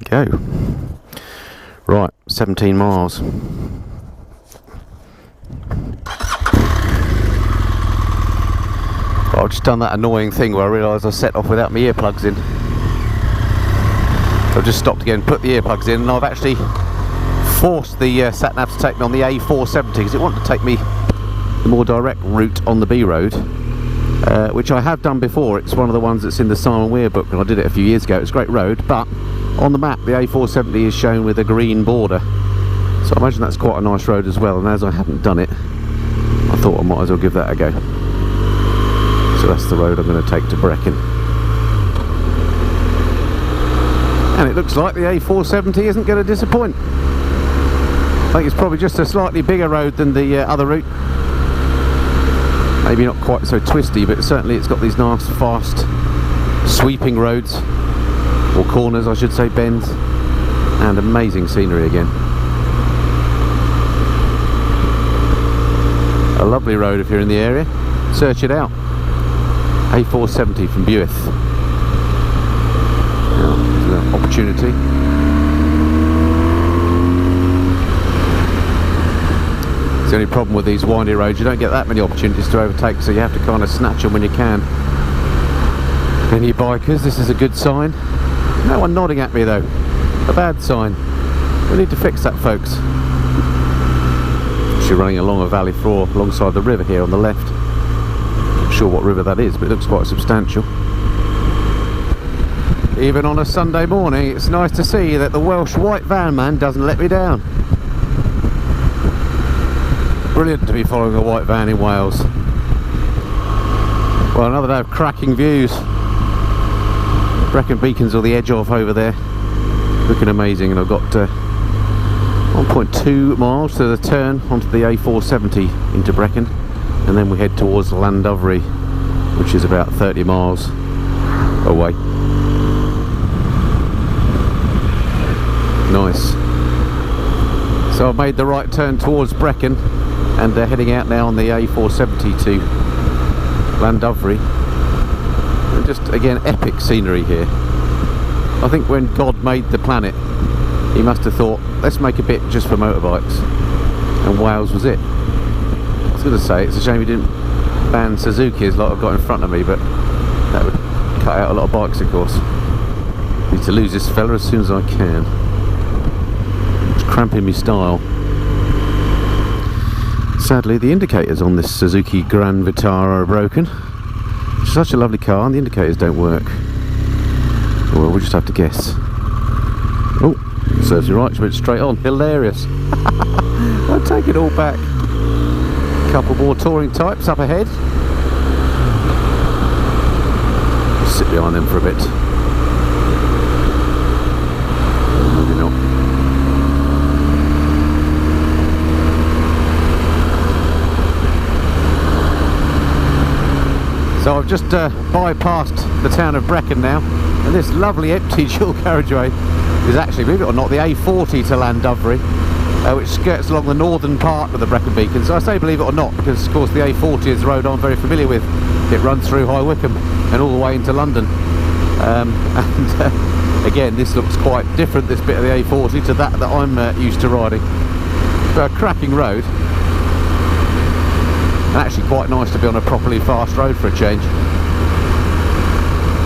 go. Right, 17 miles. I've just done that annoying thing where I realised I set off without my earplugs in. I've just stopped again, put the earplugs in, and I've actually forced the sat-nav to take me on the A470 because it wanted to take me the more direct route on the B road, which I have done before. It's one of the ones that's in the Simon Weir book, and I did it a few years ago. It's a great road, but on the map the A470 is shown with a green border, so I imagine that's quite a nice road as well, and as I haven't done it, I thought I might as well give that a go. So that's the road I'm going to take to Brecon. And it looks like the A470 isn't going to disappoint. I think it's probably just a slightly bigger road than the other route. Maybe not quite so twisty, but certainly it's got these nice, fast, sweeping roads, or corners I should say, bends, and amazing scenery again. A lovely road if you're in the area. Search it out. A470 from Builth. Now, there's an opportunity. It's the only problem with these windy roads, you don't get that many opportunities to overtake, so you have to kind of snatch them when you can. Any bikers, this is a good sign. No one nodding at me though. A bad sign. We need to fix that, folks. Actually running along a valley floor alongside the river here on the left. Not sure what river that is, but it looks quite substantial. Even on a Sunday morning, it's nice to see that the Welsh white van man doesn't let me down. Brilliant to be following a white van in Wales. Well, another day of cracking views. Brecon Beacon's on the edge of over there, looking amazing, and I've got 1.2 miles to the turn onto the A470 into Brecon, and then we head towards Llandovery, which is about 30 miles away. Nice. So I've made the right turn towards Brecon, and heading out now on the A470 to Llandovery. And just again, epic scenery here. I think when God made the planet, he must have thought, let's make a bit just for motorbikes, and Wales was it. I was going to say, it's a shame he didn't ban Suzuki's like I've got in front of me, but that would cut out a lot of bikes, of course. Need to lose this fella as soon as I can. It's cramping me style. Sadly, the indicators on this Suzuki Grand Vitara are broken. It's such a lovely car, and the indicators don't work. Well, we'll just have to guess. Oh, serves you right, she went straight on. Hilarious. I'll take it all back. A couple more touring types up ahead. Just sit behind them for a bit. Maybe not. So I've just bypassed the town of Brecon now, and this lovely empty dual carriageway is actually, believe it or not, the A40 to Llandovery, which skirts along the northern part of the Brecon Beacons. I say believe it or not because, of course, the A40 is the road I'm very familiar with. It runs through High Wycombe and all the way into London. Again, this looks quite different, this bit of the A40, to that I'm used to riding. So a cracking road. And actually quite nice to be on a properly fast road for a change.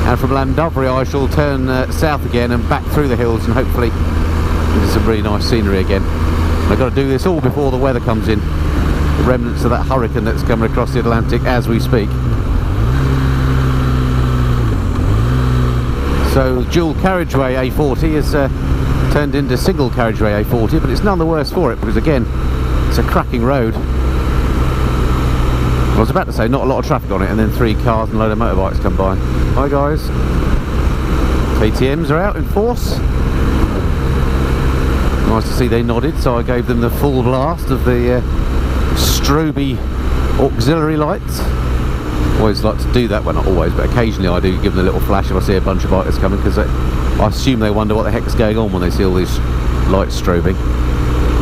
And from Llandovery I shall turn south again and back through the hills, and hopefully into some really nice scenery again. And I've got to do this all before the weather comes in. The remnants of that hurricane that's coming across the Atlantic as we speak. So dual carriageway A40 is turned into single carriageway A40, but it's none the worse for it because again it's a cracking road. I was about to say not a lot of traffic on it, and then 3 cars and a load of motorbikes come by. Hi guys. KTMs are out in force. Nice to see they nodded, so I gave them the full blast of the stroby auxiliary lights. Always like to do that, well not always, but occasionally I do give them a little flash if I see a bunch of bikers coming, because I assume they wonder what the heck's going on when they see all these lights strobing,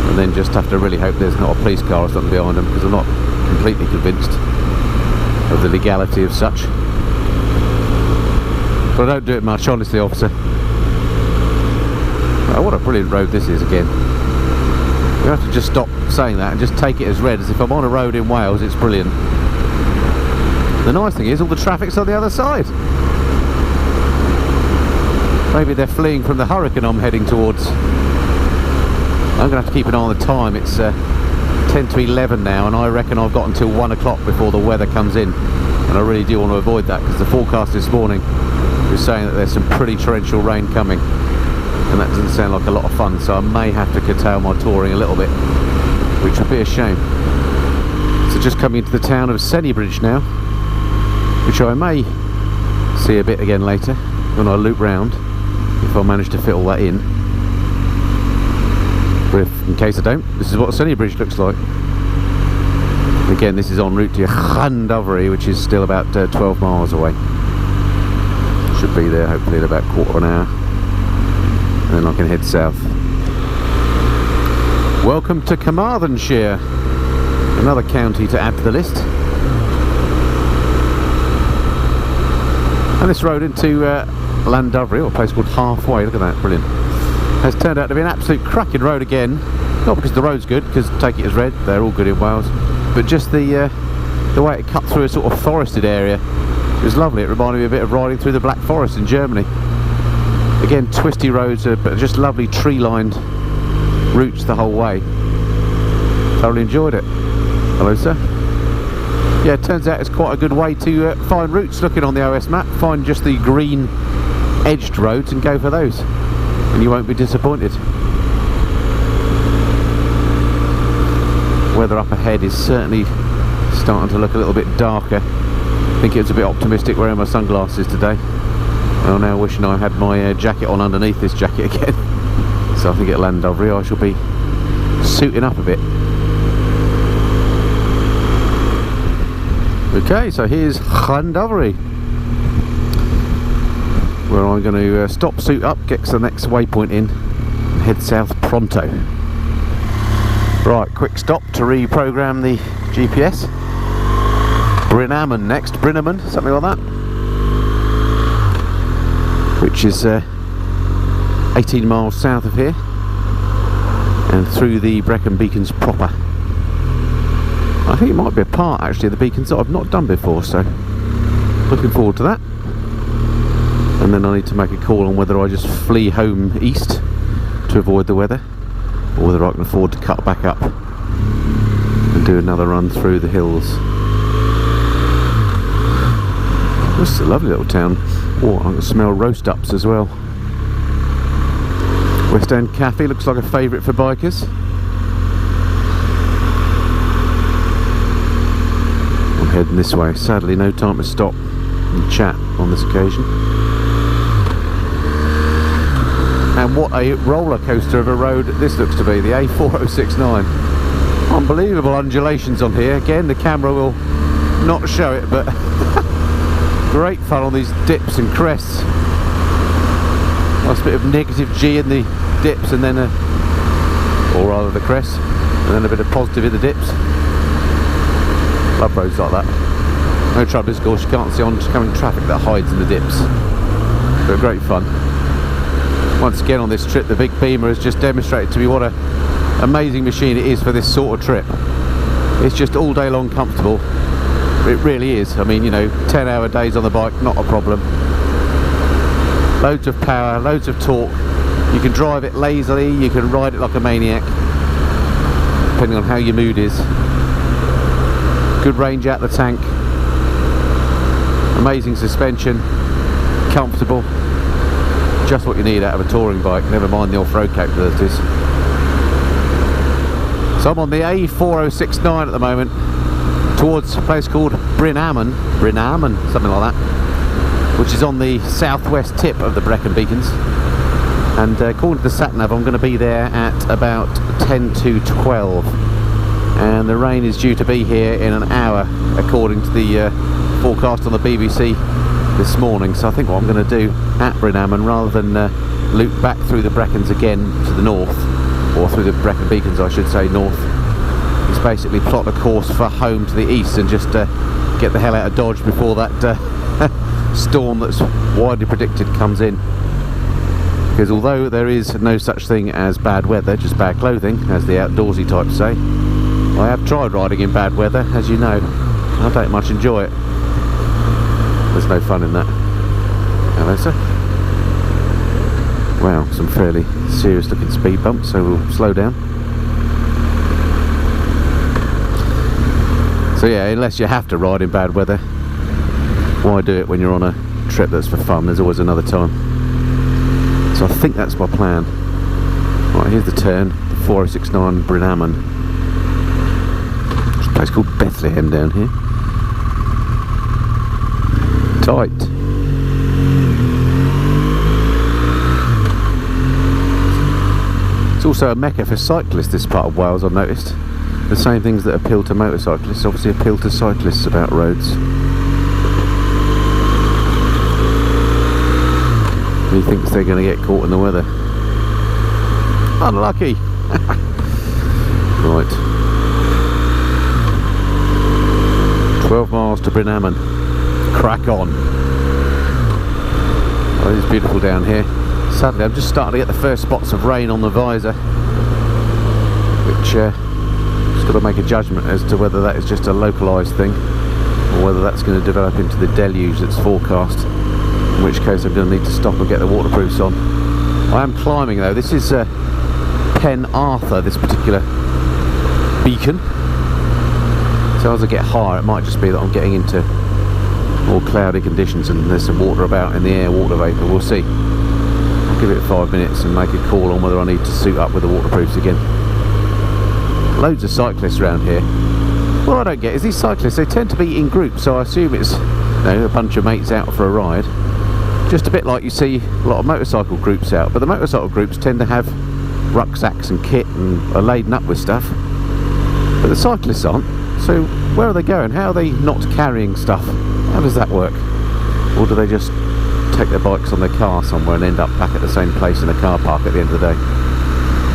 and then just have to really hope there's not a police car or something behind them, because I'm not completely convinced of the legality of such. But I don't do it much, honestly, officer. Oh, what a brilliant road this is again. We have to just stop saying that and just take it as read, as if I'm on a road in Wales. It's brilliant. The nice thing is all the traffic's on the other side. Maybe they're fleeing from the hurricane I'm heading towards. I'm going to have to keep an eye on the time. It's 10 to 11 now, and I reckon I've got until 1 o'clock before the weather comes in, and I really do want to avoid that, because the forecast this morning was saying that there's some pretty torrential rain coming, and that doesn't sound like a lot of fun, so I may have to curtail my touring a little bit, which would be a shame. So just coming into the town of Sennybridge now, which I may see a bit again later when I loop round, if I manage to fit all that in. But in case I don't, this is what Sennybridge looks like. Again, this is en route to Llandovery, which is still about 12 miles away. Should be there hopefully in about quarter of an hour, and then I can head south. Welcome to Carmarthenshire, another county to add to the list. And this road into Llandovery, or a place called Halfway, look at that, brilliant, has turned out to be an absolute cracking road again. Not because the road's good, because take it as read, they're all good in Wales, but just the way it cut through a sort of forested area. It was lovely. It reminded me a bit of riding through the Black Forest in Germany. Again, twisty roads, but just lovely tree-lined routes the whole way. Thoroughly enjoyed it. Hello, sir. Yeah, it turns out it's quite a good way to find routes. Looking on the OS map, find just the green edged roads and go for those, and you won't be disappointed. Weather up ahead is certainly starting to look a little bit darker. I think it was a bit optimistic wearing my sunglasses today. I'm now wishing I had my jacket on underneath this jacket again. So I think at Llandovery I shall be suiting up a bit. Okay, so here's Llandovery, where I'm going to stop, suit up, get to the next waypoint in, and head south pronto. Right, quick stop to reprogram the GPS. Brynamman next, Brynamman, something like that, which is 18 miles south of here and through the Brecon Beacons proper. I think it might be a part actually of the beacons that I've not done before, so looking forward to that. And then I need to make a call on whether I just flee home east to avoid the weather, or whether I can afford to cut back up and do another run through the hills. This is a lovely little town. Oh, I can smell roast ups as well. West End Cafe looks like a favourite for bikers. I'm heading this way. Sadly, no time to stop and chat on this occasion. And what a roller coaster of a road this looks to be, the A4069. Unbelievable undulations on here. Again, the camera will not show it, but great fun on these dips and crests. Nice bit of negative G in the dips, and then or rather the crests, and then a bit of positive in the dips. Love roads like that. No trouble is, of course, you can't see oncoming traffic that hides in the dips. But great fun. Once again on this trip, the big Beamer has just demonstrated to me what an amazing machine it is for this sort of trip. It's just all day long comfortable. It really is. I mean, you know, 10-hour days on the bike, not a problem. Loads of power, loads of torque. You can drive it lazily, you can ride it like a maniac, depending on how your mood is. Good range out the tank. Amazing suspension. Comfortable. Just what you need out of a touring bike, never mind the off-road capabilities. So I'm on the A4069 at the moment, towards a place called Brynamman, something like that, which is on the southwest tip of the Brecon Beacons. And according to the sat-nav, I'm going to be there at about 10 to 12. And the rain is due to be here in an hour, according to the forecast on the BBC this morning. So I think what I'm going to do at Brynamman, rather than loop back through the Brecons again to the north, or through the Brecon Beacons I should say north, is basically plot a course for home to the east and just get the hell out of Dodge before that storm that's widely predicted comes in. Because although there is no such thing as bad weather, just bad clothing, as the outdoorsy types say, I have tried riding in bad weather, as you know. I don't much enjoy it. There's no fun in that. Hello, sir. Wow, some fairly serious looking speed bumps, so we'll slow down. So yeah, unless you have to ride in bad weather, why do it when you're on a trip that's for fun? There's always another time. So I think that's my plan. Right, here's the turn, the 4069 Brynamman. There's a place called Bethlehem down here. Tight. It's also a mecca for cyclists, this part of Wales, I've noticed. The same things that appeal to motorcyclists obviously appeal to cyclists about roads. He thinks they're going to get caught in the weather. Unlucky! Right. 12 miles to Brynamman. Crack on. Oh, it's beautiful down here. Sadly, I'm just starting to get the first spots of rain on the visor, which just got to make a judgment as to whether that is just a localised thing or whether that's going to develop into the deluge that's forecast, in which case I'm going to need to stop and get the waterproofs on. I am climbing though. This is Pen Arthur, this particular beacon, so as I get higher it might just be that I'm getting into more cloudy conditions and there's some water about in the air, water vapour. We'll see. I'll give it 5 minutes and make a call on whether I need to suit up with the waterproofs again. Loads of cyclists around here. What I don't get is these cyclists, they tend to be in groups, so I assume it's, you know, a bunch of mates out for a ride. Just a bit like you see a lot of motorcycle groups out, but the motorcycle groups tend to have rucksacks and kit and are laden up with stuff, but the cyclists aren't. So where are they going? How are they not carrying stuff? How does that work? Or do they just take their bikes on their car somewhere and end up back at the same place in a car park at the end of the day?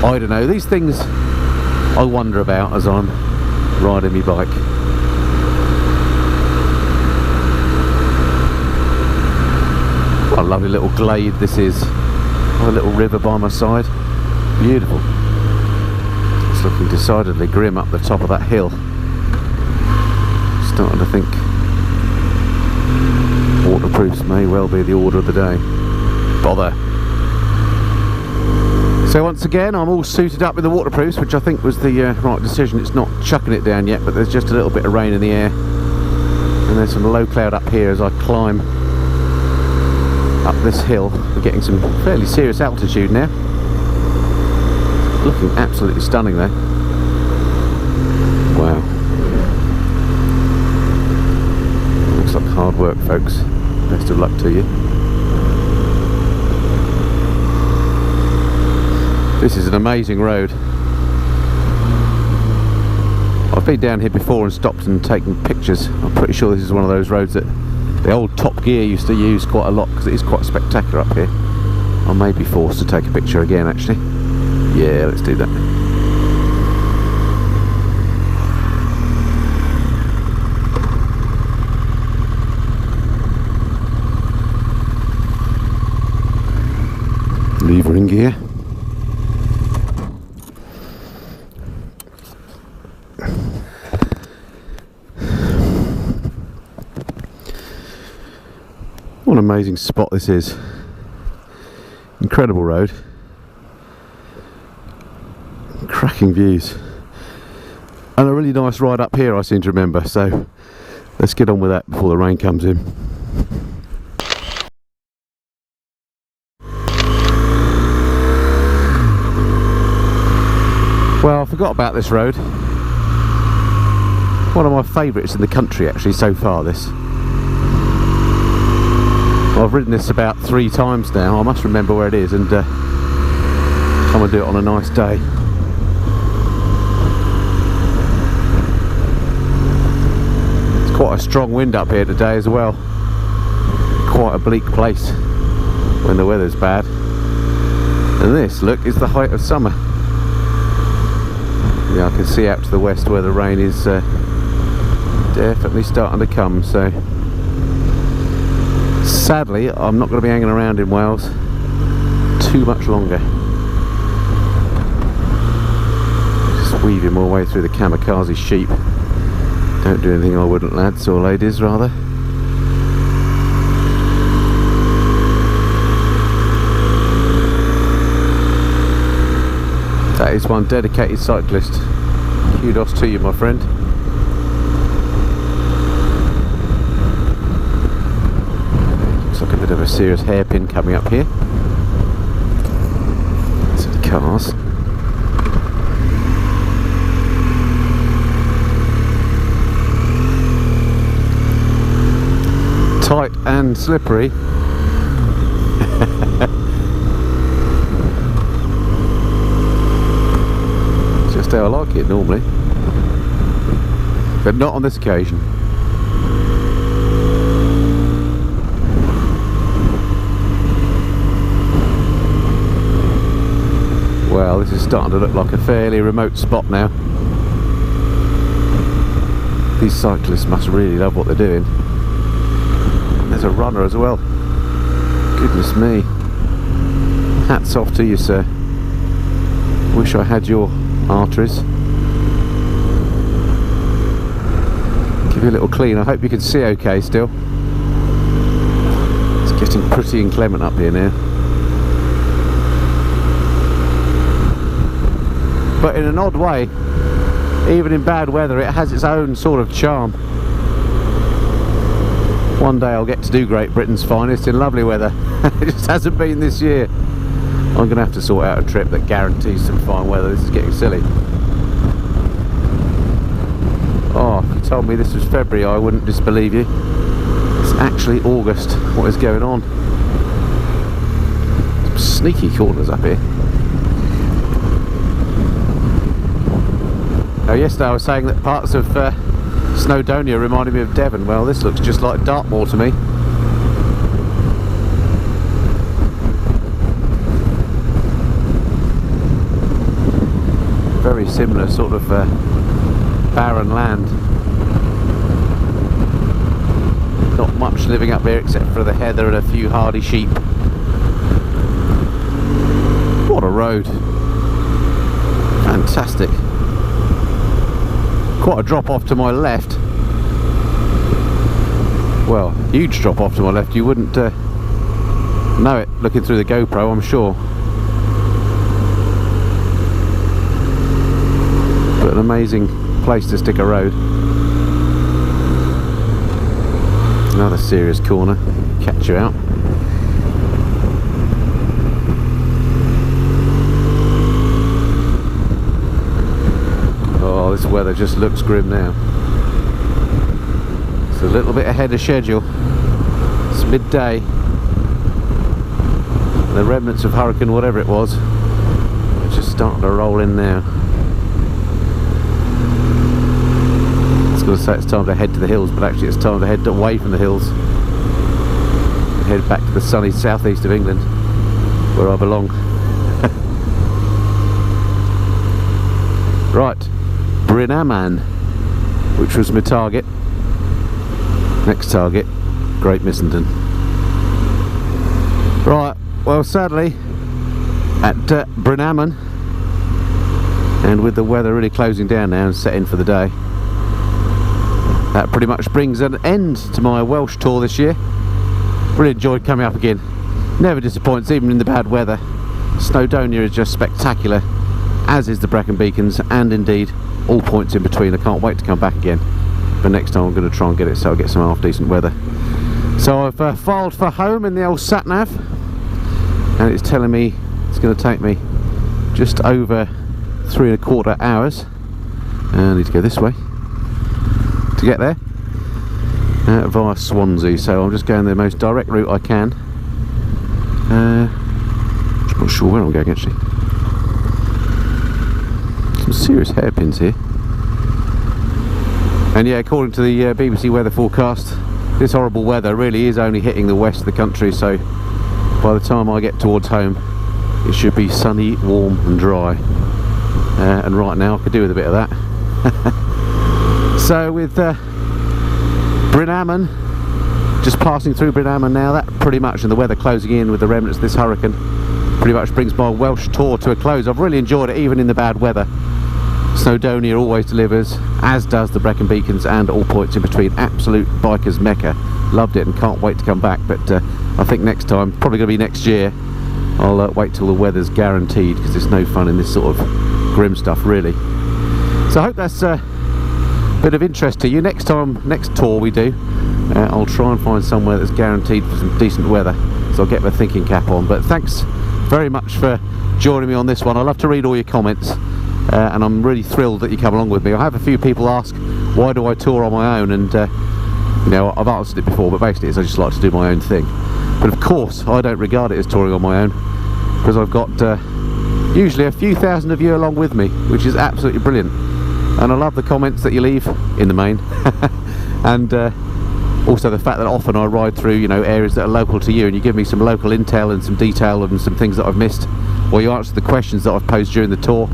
I don't know. These things I wonder about as I'm riding my bike. What a lovely little glade this is. A little river by my side. Beautiful. It's looking decidedly grim up the top of that hill. Starting to think waterproofs may well be the order of the day. Bother. So once again I'm all suited up with the waterproofs, which I think was the right decision. It's not chucking it down yet, but there's just a little bit of rain in the air, and there's some low cloud up here as I climb up this hill. We're getting some fairly serious altitude now. Looking absolutely stunning there. Wow. Looks like hard work, folks. Best of luck to you. This is an amazing road. I've been down here before and stopped and taken pictures. I'm pretty sure this is one of those roads that the old Top Gear used to use quite a lot, because it is quite spectacular up here. I may be forced to take a picture again, actually. Yeah, let's do that. Lever in gear. What an amazing spot this is. Incredible road. Cracking views. And a really nice ride up here, I seem to remember, so let's get on with that before the rain comes in. Well, I forgot about this road. One of my favourites in the country actually so far, this. I've ridden this about 3 times now. I must remember where it is and come and do it on a nice day. It's quite a strong wind up here today as well. Quite a bleak place when the weather's bad. And this, look, is the height of summer. Yeah, I can see out to the west where the rain is definitely starting to come, so sadly I'm not going to be hanging around in Wales too much longer. Just weaving my way through the kamikaze sheep. Don't do anything I wouldn't, lads, or ladies rather. That is one dedicated cyclist. Kudos to you, my friend. Looks like a bit of a serious hairpin coming up here. To the cars. Tight and slippery. Just how I like it normally, but not on this occasion. Well, this is starting to look like a fairly remote spot now. These cyclists must really love what they're doing. There's a runner as well. Goodness me. Hats off to you, sir. Wish I had your arteries. Give you a little clean. I hope you can see okay still. It's getting pretty inclement up here now. But in an odd way, even in bad weather, it has its own sort of charm. One day I'll get to do Great Britain's finest in lovely weather. It just hasn't been this year. I'm going to have to sort out a trip that guarantees some fine weather. This is getting silly. Oh, if you told me this was February, I wouldn't disbelieve you. It's actually August. What is going on? Some sneaky corners up here. Now, yesterday I was saying that parts of Snowdonia reminded me of Devon. Well, this looks just like Dartmoor to me. Very similar sort of barren land. Not much living up here except for the heather and a few hardy sheep. What a road. Fantastic. Quite a drop off to my left. Well, huge drop off to my left. You wouldn't know it looking through the GoPro, I'm sure. But an amazing place to stick a road. Another serious corner. Catch you out. Oh, this weather just looks grim now. It's a little bit ahead of schedule. It's midday. The remnants of hurricane, whatever it was, are just starting to roll in now. I was going to say it's time to head to the hills, but actually it's time to head away from the hills. Head back to the sunny southeast of England, where I belong. Right. Brynamman, which was my target. Next target, Great Missenden. Right, well, sadly, at Brynamman, and with the weather really closing down now and setting for the day, that pretty much brings an end to my Welsh tour this year. Really enjoyed coming up again. Never disappoints, even in the bad weather. Snowdonia is just spectacular, as is the Brecon Beacons, and indeed all points in between. I can't wait to come back again, but next time I'm going to try and get it so I get some half decent weather. So I've filed for home in the old sat nav, and it's telling me it's going to take me just over 3¼ hours. I need to go this way to get there via Swansea, so I'm just going the most direct route I can. I'm not sure where I'm going actually. Some serious hairpins here. And yeah, according to the BBC weather forecast, this horrible weather really is only hitting the west of the country, so by the time I get towards home it should be sunny, warm and dry. And right now I could do with a bit of that. So with Brynamman, just passing through Brynamman now, that pretty much, and the weather closing in with the remnants of this hurricane, pretty much brings my Welsh tour to a close. I've really enjoyed it, even in the bad weather. Snowdonia always delivers, as does the Brecon Beacons and all points in between. Absolute bikers mecca. Loved it and can't wait to come back, but I think next time, probably going to be next year, I'll wait till the weather's guaranteed, because it's no fun in this sort of grim stuff really. So I hope that's a bit of interest to you. Next tour we do, I'll try and find somewhere that's guaranteed for some decent weather, so I'll get my thinking cap on. But thanks very much for joining me on this one. I love to read all your comments, and I'm really thrilled that you come along with me. I have a few people ask, why do I tour on my own? And you know, I've answered it before, but basically it's I just like to do my own thing. But of course I don't regard it as touring on my own, because I've got usually a few thousand of you along with me, which is absolutely brilliant. And I love the comments that you leave, in the main. And also the fact that often I ride through, you know, areas that are local to you, and you give me some local intel and some detail and some things that I've missed, or you answer the questions that I've posed during the tour,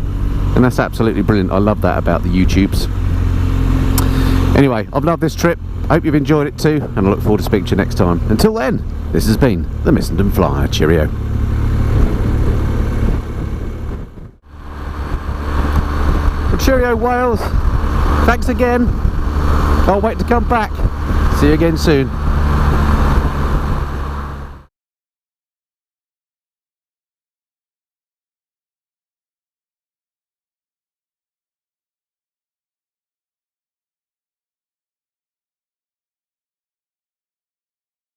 and that's absolutely brilliant. I love that about the YouTubes. Anyway, I've loved this trip. Hope you've enjoyed it too, and I look forward to speaking to you next time. Until then, this has been the Missenden Flyer. Cheerio. Well, cheerio Wales. Thanks again. Can't wait to come back. See you again soon.